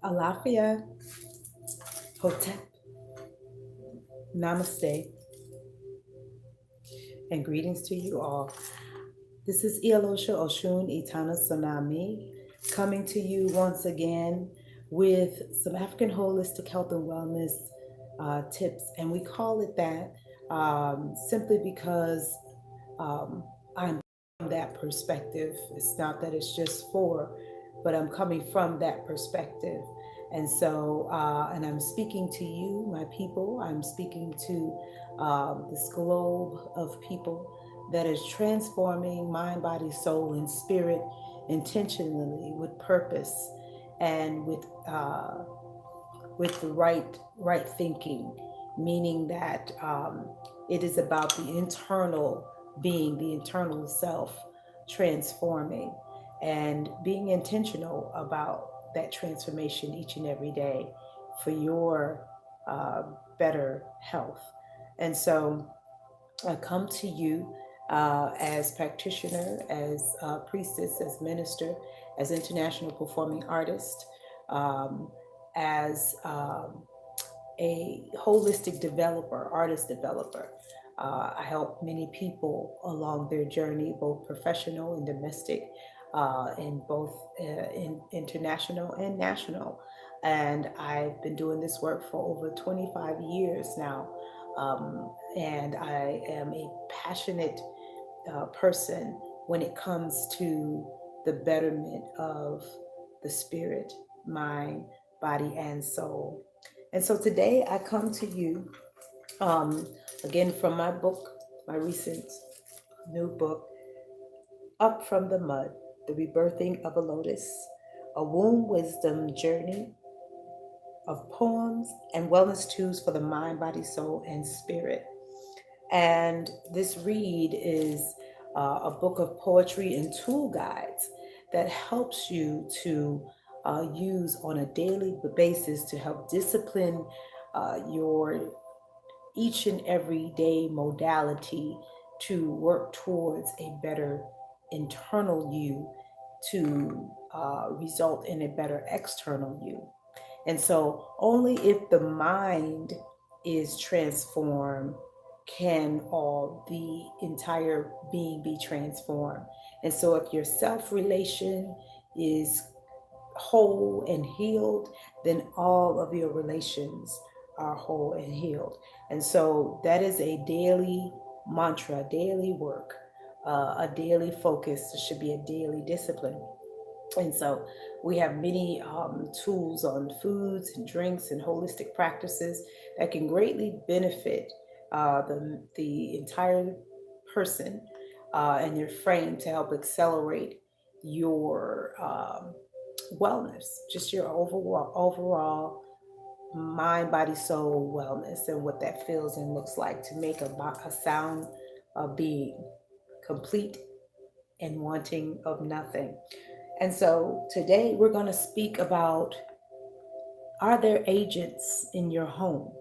Alafia, Hotep, Namaste, and greetings to you all. This is Eolosha Oshun Itanna Tsunami coming to you once again with some African holistic health and wellness tips. And we call it that simply because um, I'm from that perspective. It's not that it's just for, but I'm coming from that perspective. And so, and I'm speaking to you, my people. I'm speaking to this globe of people that is transforming mind, body, soul, and spirit intentionally with purpose and with the right thinking, meaning that it is about the internal being, the internal self transforming, and being intentional about that transformation each and every day for your uh, better health. And so I come to you as practitioner, as priestess, as minister, as international performing artist, um, as a holistic developer, artist developer. I help many people along their journey, both professional and domestic, in both in international and national. And I've been doing this work for over 25 years now. And I am a passionate person when it comes to the betterment of the spirit, mind, body, and soul. And so today I come to you um, again from my book, my recent new book, Up from the Mud, The Rebirthing of a Lotus, a womb wisdom journey of poems and wellness tools for the mind, body, soul, and spirit. And this read is a book of poetry and tool guides that helps you to use on a daily basis to help discipline your each and every day modality to work towards a better internal you to result in a better external you. And so, only if the mind is transformed can all the entire being be transformed. And so, if your self relation is whole and healed, then all of your relations are whole and healed. And so, that is a daily mantra, daily work, a daily focus. It should be a daily discipline. And so we have many tools on foods and drinks and holistic practices that can greatly benefit the entire person and your frame to help accelerate your wellness, just your overall mind, body, soul wellness, and what that feels and looks like to make a sound being complete and wanting of nothing. And so today we're going to speak about, are there agents in your home?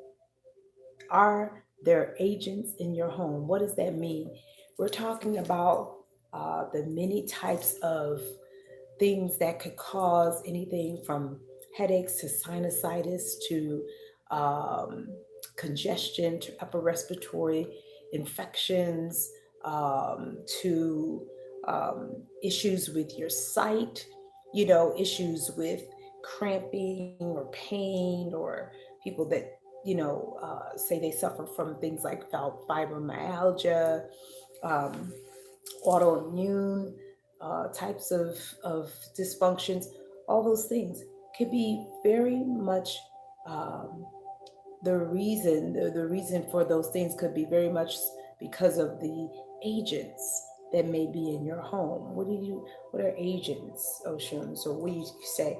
Are there agents in your home? What does that mean? We're talking about the many types of things that could cause anything from headaches to sinusitis to um, congestion to upper respiratory infections to issues with your sight, issues with cramping or pain, or people that, say they suffer from things like fibromyalgia, um, autoimmune types of dysfunctions. All those things could be very much um, the reason for those things could be very much because of the agents that may be in your home. What are agents, Ocean? So what do you say?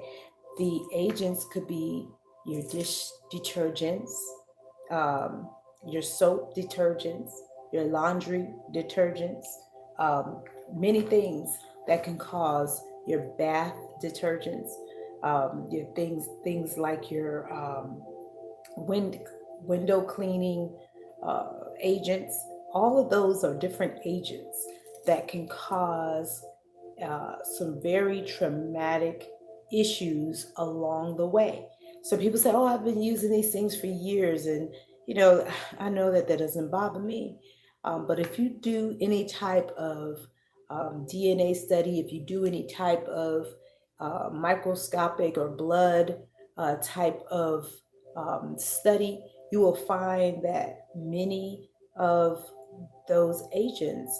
The agents could be your dish detergents, um, your soap detergents, your laundry detergents, um, many things that can cause your bath detergents, your things like your wind, window cleaning agents. All of those are different agents that can cause some very traumatic issues along the way. So people say, "Oh, I've been using these things for years," and you know, I know that that doesn't bother me. But if you do any type of DNA study, if you do any type of microscopic or blood type of study, you will find that many of those agents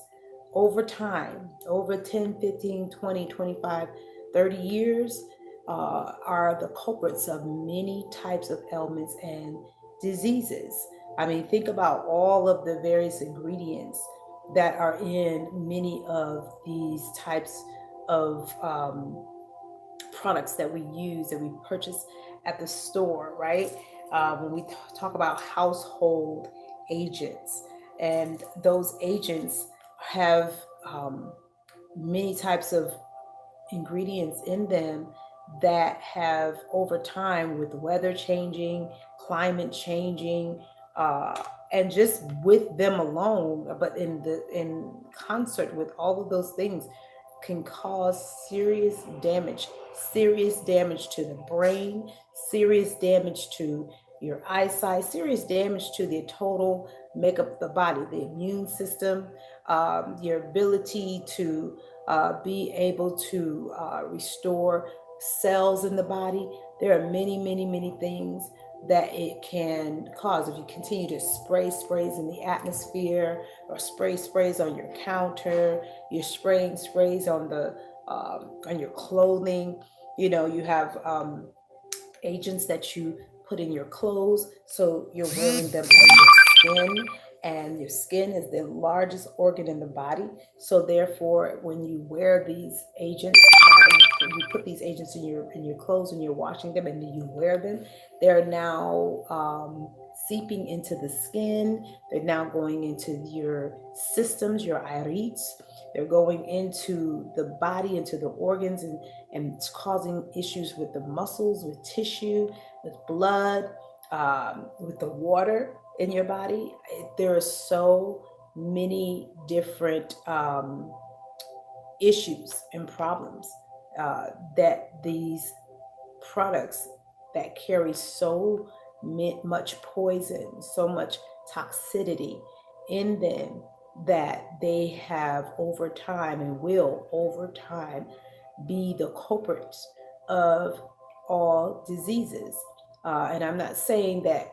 over time, over 10, 15, 20, 25, 30 years, are the culprits of many types of ailments and diseases. I mean, think about all of the various ingredients that are in many of these types of products that we use, that we purchase at the store, right? When we talk about household agents, and those agents have many types of ingredients in them that have over time, with weather changing, climate changing, uh, and just with them alone, but in concert with all of those things, can cause serious damage to the brain, serious damage to your eyesight, serious damage to the total makeup of the body, the immune system, your ability to be able to restore cells in the body. There are many, many, many things that it can cause if you continue to spray sprays in the atmosphere, or sprays on your counter. You're spraying sprays on your clothing. You know, you have agents that you put in your clothes, so you're wearing them on your skin, and your skin is the largest organ in the body. So therefore, when you wear these agents, you put these agents in your clothes, and you're washing them, and then you wear them, they're now seeping into the skin. They're now going into your systems, your irides. They're going into the body, into the organs, and it's causing issues with the muscles, with tissue, with blood, with the water in your body. There are so many different issues and problems that these products that carry so much poison, so much toxicity in them, that they have over time, and will over time be the culprits of all diseases. And I'm not saying that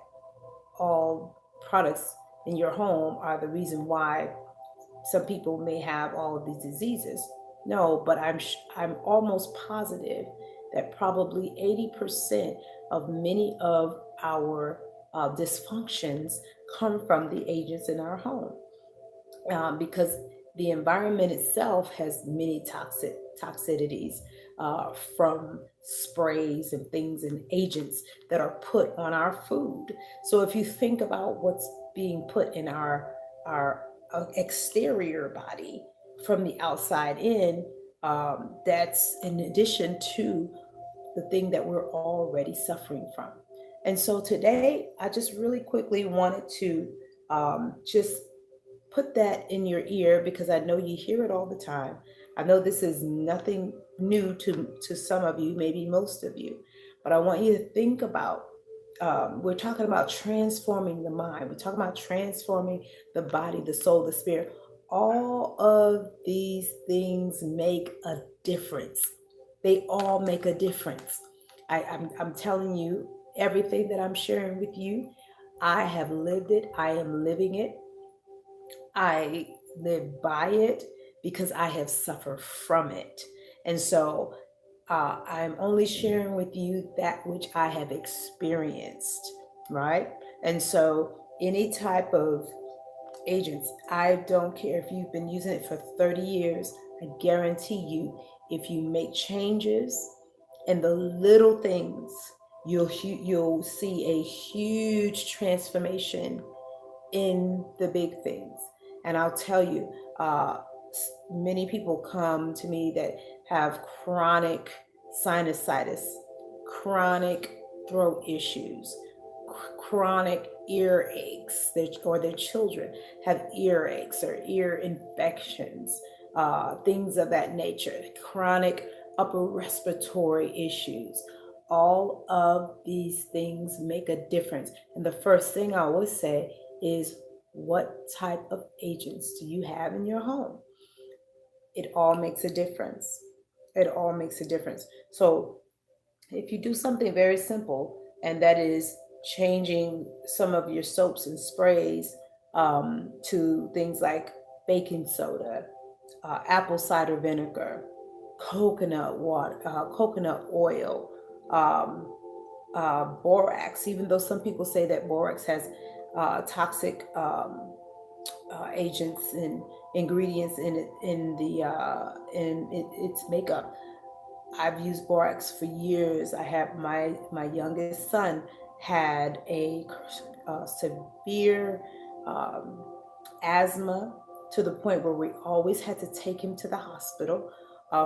all products in your home are the reason why some people may have all of these diseases. No, but I'm almost positive that probably 80% of many of our dysfunctions come from the agents in our home, because the environment itself has many toxicities from sprays and things and agents that are put on our food. So if you think about what's being put in our exterior body from the outside in, that's in addition to the thing that we're already suffering from. And so today, I just really quickly wanted to just put that in your ear, because I know you hear it all the time. I know this is nothing new to some of you, maybe most of you, but I want you to think about. We're talking about transforming the mind. We're talking about transforming the body, the soul, the spirit. All of these things make a difference. They all make a difference. I'm telling you, everything that I'm sharing with you, I have lived it. I am living it. I live by it because I have suffered from it. And so I'm only sharing with you that which I have experienced, right? And so any type of agents, I don't care if you've been using it for 30 years, I guarantee you, if you make changes in the little things, you'll see a huge transformation in the big things. And I'll tell you, uh, many people come to me that have chronic sinusitis, chronic throat issues, chronic ear aches, or their children have earaches or ear infections, things of that nature, chronic upper respiratory issues. All of these things make a difference. And the first thing I always say is, what type of agents do you have in your home? It all makes a difference. It all makes a difference. So if you do something very simple, and that is changing some of your soaps and sprays to things like baking soda, apple cider vinegar, coconut water, coconut oil, um, borax. Even though some people say that borax has toxic agents and ingredients in it, its makeup, I've used borax for years. I have my youngest son had a severe um, asthma, to the point where we always had to take him to the hospital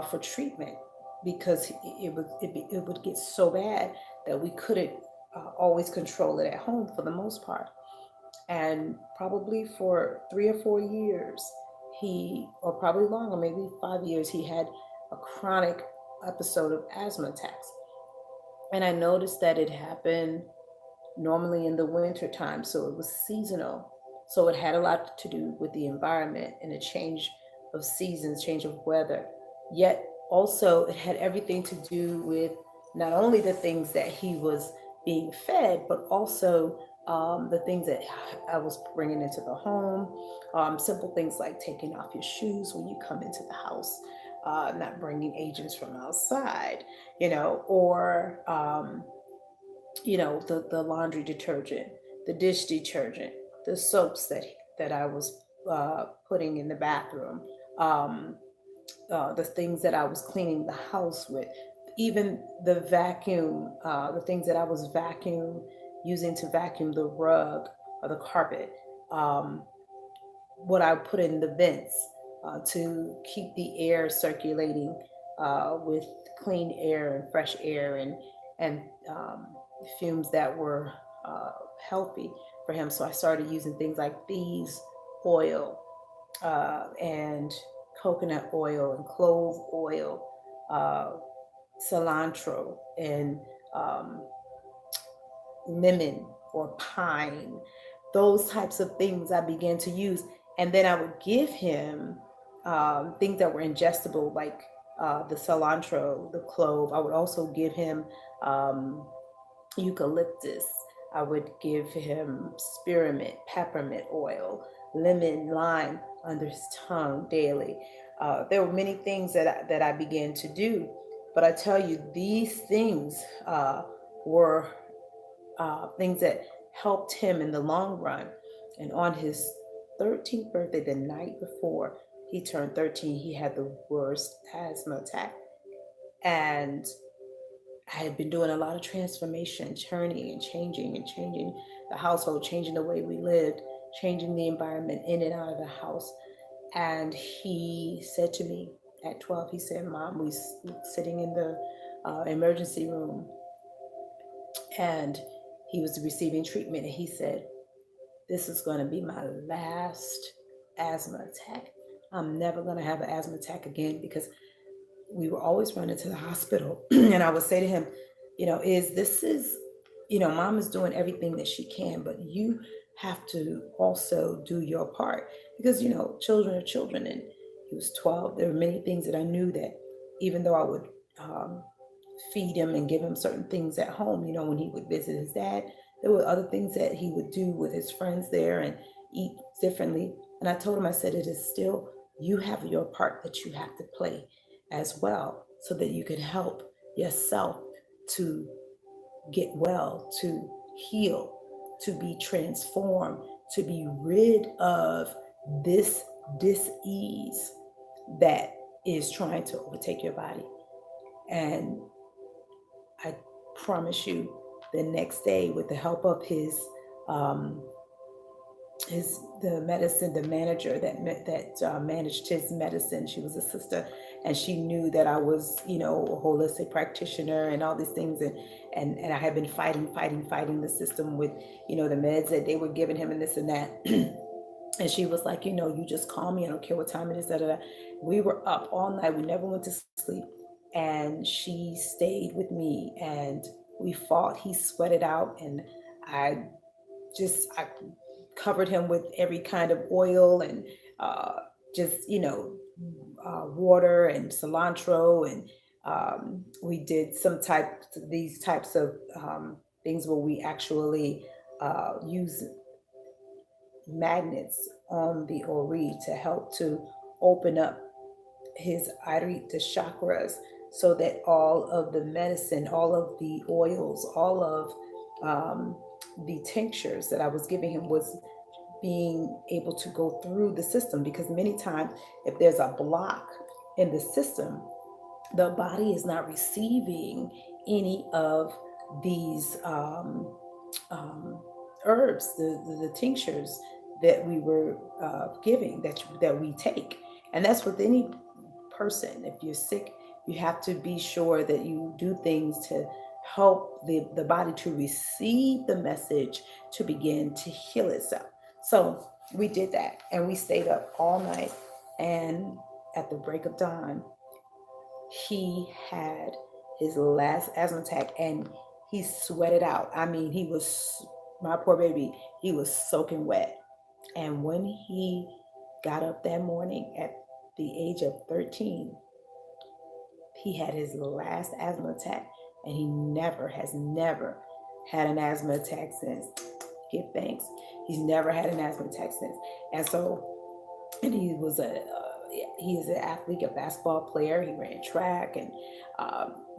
for treatment, because it would get so bad that we couldn't always control it at home for the most part. And probably for 3 or 4 years, or probably longer, maybe 5 years, he had a chronic episode of asthma attacks. And I noticed that it happened normally in the winter time, so it was seasonal. So it had a lot to do with the environment and a change of seasons, change of weather. Yet also it had everything to do with not only the things that he was being fed, but also the things that I was bringing into the home. Simple things like taking off your shoes when you come into the house, not bringing agents from outside, or the laundry detergent, the dish detergent, the soaps that I was putting in the bathroom, um, the things that I was cleaning the house with, even the vacuum, the things that I was using to vacuum the rug or the carpet, um, what I put in the vents to keep the air circulating with clean air and fresh air, and fumes that were uh, healthy for him. So I started using things like these oil and coconut oil and clove oil, uh, cilantro, and um, lemon or pine. Those types of things I began to use. And then I would give him things that were ingestible, like the cilantro, the clove. I would also give him um, eucalyptus. I would give him spearmint, peppermint oil, lemon, lime under his tongue daily. There were many things that I began to do, but I tell you, these things were things that helped him in the long run. And on his 13th birthday, the night before he turned 13, he had the worst asthma attack. And I had been doing a lot of transformation, churning and changing the household, changing the way we lived, changing the environment in and out of the house. And he said to me at 12, he said, "Mom, we sitting in the emergency room, and he was receiving treatment. And he said, 'This is going to be my last asthma attack. I'm never going to have an asthma attack again,' because we were always running to the hospital." And I would say to him, Mom is doing everything that she can, but you have to also do your part, because, children are children. And he was 12. There were many things that I knew that, even though I would um, feed him and give him certain things at home, when he would visit his dad, there were other things that he would do with his friends there and eat differently. And I told him, I said, it is still, you have your part that you have to play as well, so that you can help yourself to get well, to heal, to be transformed, to be rid of this dis-ease that is trying to overtake your body. And I promise you, the next day, with the help of um, the medicine, the manager that managed his medicine, she was a sister, and she knew that I was, a holistic practitioner and all these things, and I had been fighting the system with, the meds that they were giving him and this and that. And she was like, you just call me. I don't care what time it is. Da, da, da. We were up all night. We never went to sleep. and she stayed with me, and we fought. He sweated out, and I I covered him with every kind of oil, and uh, just, water and cilantro, and we did these types of things where we actually use magnets on the ori to help to open up his the chakras, so that all of the medicine, all of the oils, all of the tinctures that I was giving him was being able to go through the system. Because many times, if there's a block in the system, the body is not receiving any of these um, herbs, the tinctures that we were giving, that we take. And that's with any person. If you're sick, you have to be sure that you do things to help the body to receive the message, to begin to heal itself. So we did that, and we stayed up all night. And at the break of dawn, he had his last asthma attack, and he sweated out. I mean, my poor baby, he was soaking wet. And when he got up that morning at the age of 13, he had his last asthma attack, and he never had an asthma attack since. Give thanks. He's never had an asthma attack since. And so, and he is an athlete, a basketball player. He ran track, and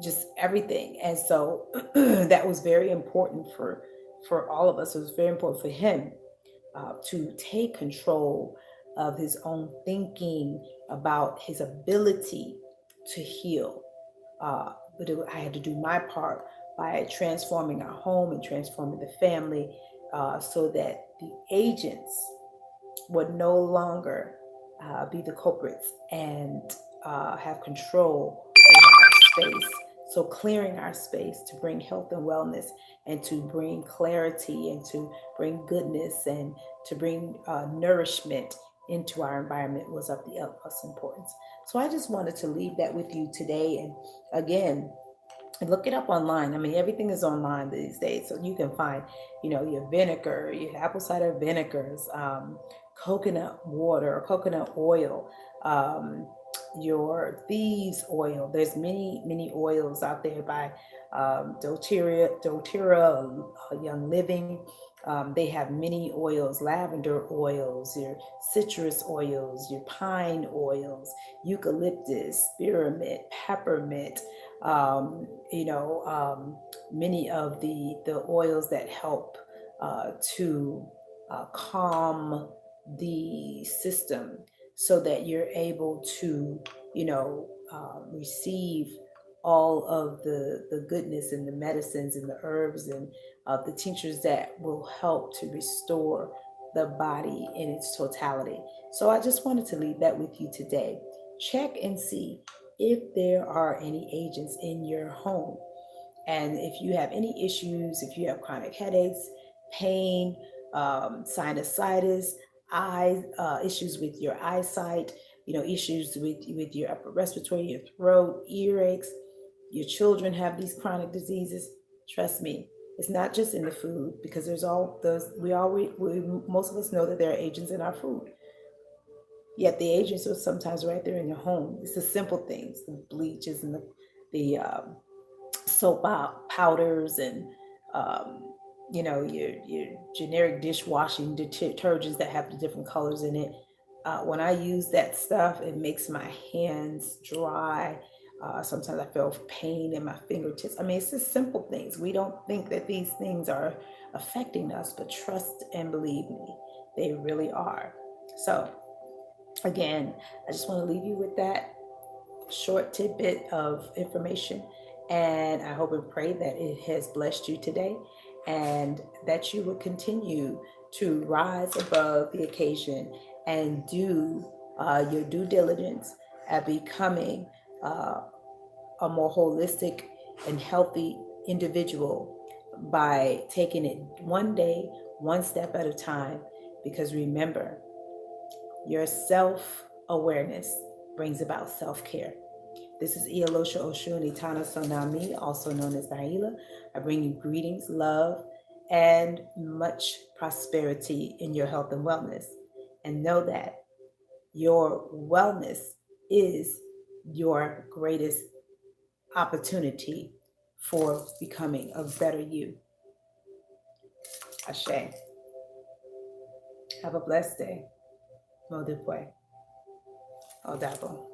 just everything. And so that was very important for all of us. It was very important for him to take control of his own thinking about his ability to heal. I had to do my part by transforming our home and transforming the family, so that the agents would no longer be the culprits, and have control over our space. So, clearing our space to bring health and wellness, and to bring clarity, and to bring goodness, and to bring nourishment into our environment was of the utmost importance. So, I just wanted to leave that with you today. And again, look it up online. I mean, everything is online these days, so you can find, your vinegar, your apple cider vinegars, coconut water, or coconut oil, um, your thieves oil. There's many oils out there by doTERRA, Young Living. They have many oils: lavender oils, your citrus oils, your pine oils, eucalyptus, spearmint, peppermint. Um, you know, many of the oils that help to calm the system, so that you're able to, receive all of the goodness, and the medicines, and the herbs, and the tinctures that will help to restore the body in its totality. So I just wanted to leave that with you today. Check and see if there are any agents in your home. And if you have any issues, if you have chronic headaches, pain, sinusitis, issues with your eyesight, issues with your upper respiratory, your throat, earaches, your children have these chronic diseases, trust me, it's not just in the food, because there's all those, most of us know that there are agents in our food. Yet the agents are sometimes right there in your home. It's the simple things, the bleaches, and the soap powders, and um, your generic dishwashing detergents that have the different colors in it. When I use that stuff, it makes my hands dry. Sometimes I feel pain in my fingertips. I mean, it's just simple things. We don't think that these things are affecting us, but trust and believe me, they really are. So, again, I just want to leave you with that short tidbit of information. And I hope and pray that it has blessed you today, and that you will continue to rise above the occasion, and do your due diligence at becoming a more holistic and healthy individual, by taking it one day, one step at a time. Because remember, your self awareness brings about self care. This is Eolosha Oshun Itanna Sonami, also known as Naila. I bring you greetings, love, and much prosperity in your health and wellness. And know that your wellness is your greatest opportunity for becoming a better you. Ashe. Have a blessed day. Modipwe. Odabo.